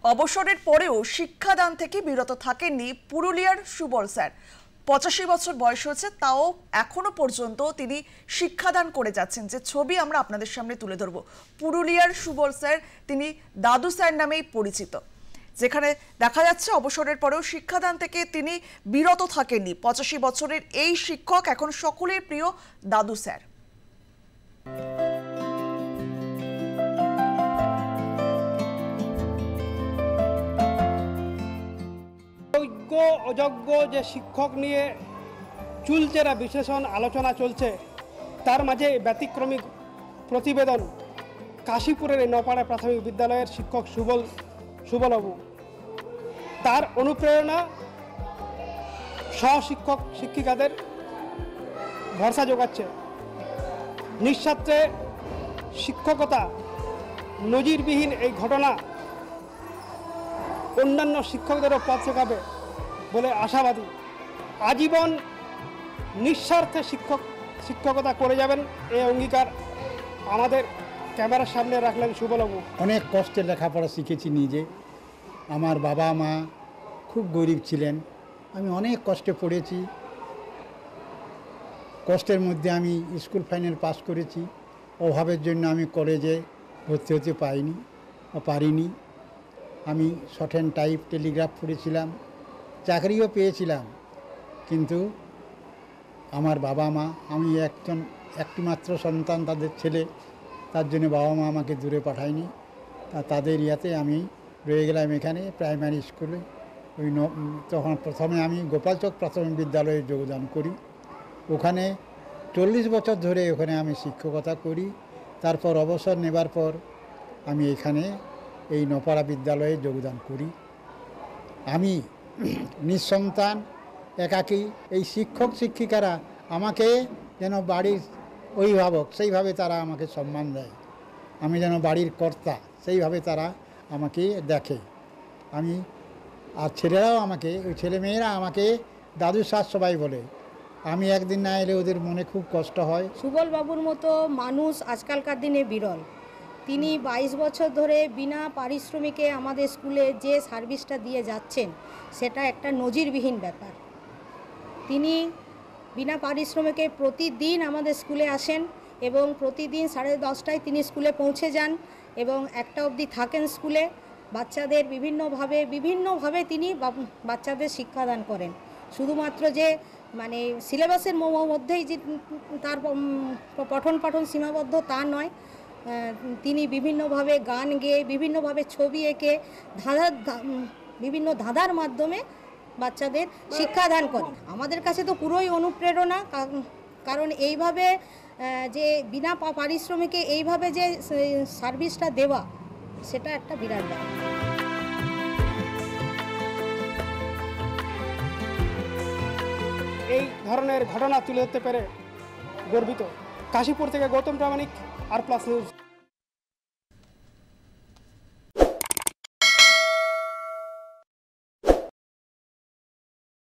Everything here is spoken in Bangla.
অবসরের পরেও শিক্ষাদান থেকে বিরত থাকেননি পুরুলিয়ার সুবল স্যার। 85 বছর বয়স হয়েছে, তাও এখনো পর্যন্ত তিনি শিক্ষাদান করে যাচ্ছেন। যে ছবি আমরা আপনাদের সামনে তুলে ধরব, পুরুলিয়ার সুবল স্যার, তিনি দাদু স্যার নামেই পরিচিত। যেখানে দেখা যাচ্ছে অবসরের পরেও শিক্ষাদান থেকে তিনি বিরত থাকেননি। 85 বছরের এই শিক্ষক এখন সকলের প্রিয় দাদু স্যার। যোগ্য অযোগ্য যে শিক্ষক নিয়ে চুলচেরা বিশ্লেষণ আলোচনা চলছে, তার মাঝে ব্যতিক্রমী প্রতিবেদন কাশীপুরের নপাড়া প্রাথমিক বিদ্যালয়ের শিক্ষক সুবলবাবু। তার অনুপ্রেরণা সহশিক্ষক শিক্ষিকাদের ভরসা যোগাচ্ছে। নিঃস্বার্থে শিক্ষকতা, নজিরবিহীন এই ঘটনা অন্যান্য শিক্ষকদেরও পথ শেখাবে বলে আশাবাদী। আজীবন নিঃস্বার্থে শিক্ষকতা করে যাবেন, এই অঙ্গীকার আমাদের ক্যামেরার সামনে রাখলেন সুবলবাবু। অনেক কষ্টে লেখাপড়া শিখেছি নিজে। আমার বাবা মা খুব গরিব ছিলেন, আমি অনেক কষ্টে পড়েছি। কষ্টের মধ্যে আমি স্কুল ফাইনাল পাস করেছি। অভাবের জন্য আমি কলেজে ভর্তি হতে পারিনি। আমি শর্ট হ্যান্ড টাইপ টেলিগ্রাফ পড়েছিলাম, চাকরিও পেয়েছিলাম, কিন্তু আমার বাবা মা, আমি একটিমাত্র সন্তান তাদের ছেলে, তার জন্য বাবা মা আমাকে দূরে পাঠায়নি। তাদের ইয়াতে আমি রয়ে গেলাম এখানে প্রাইমারি স্কুলে। তখন প্রথমে আমি গোপালচক প্রাথমিক বিদ্যালয়ে যোগদান করি। ওখানে 40 বছর ধরে ওখানে আমি শিক্ষকতা করি। তারপর অবসর নেবার পর আমি এখানে এই নপাড়া বিদ্যালয়ে যোগদান করি। আমি নিঃসন্তান, একাকী। এই শিক্ষক শিক্ষিকারা আমাকে যেন বাড়ির অভিভাবক, সেইভাবে তারা আমাকে সম্মান দেয়। আমি যেন বাড়ির কর্তা, সেইভাবে তারা আমাকে দেখে। আর ছেলেরাও আমাকে, ওই ছেলেমেয়েরা আমাকে দাদু স্যার সবাই বলে। আমি একদিন না এলে ওদের মনে খুব কষ্ট হয়। সুবলবাবুর মতো মানুষ আজকালকার দিনে বিরল। তিনি 22 বছর ধরে বিনা পারিশ্রমিকে আমাদের স্কুলে যে সার্ভিসটা দিয়ে যাচ্ছেন, সেটা একটা নজিরবিহীন ব্যাপার। তিনি বিনা পারিশ্রমিকে প্রতিদিন আমাদের স্কুলে আসেন এবং প্রতিদিন 10:30টায় তিনি স্কুলে পৌঁছে যান এবং 1টা অবধি থাকেন স্কুলে। বাচ্চাদের বিভিন্নভাবে তিনি বাচ্চাদের শিক্ষাদান করেন। শুধুমাত্র যে সিলেবাসের মধ্যেই যে তার পঠন পাঠন সীমাবদ্ধ তা নয়, তিনি বিভিন্নভাবে গান গেয়ে, বিভিন্নভাবে ছবি এঁকে, বিভিন্ন ধাঁধার মাধ্যমে বাচ্চাদের শিক্ষাদান করেন। আমাদের কাছে তো পুরোই অনুপ্রেরণা, কারণ এইভাবে যে বিনা পারিশ্রমিকে এইভাবে যে সার্ভিসটা দেওয়া, সেটা একটা বিরাট ব্যাপার। এই ধরনের ঘটনা তুলে ধরতে পেরে গর্বিত। কাশীপুর থেকে গৌতম প্রামাণিক, আর প্লাস নিউজ।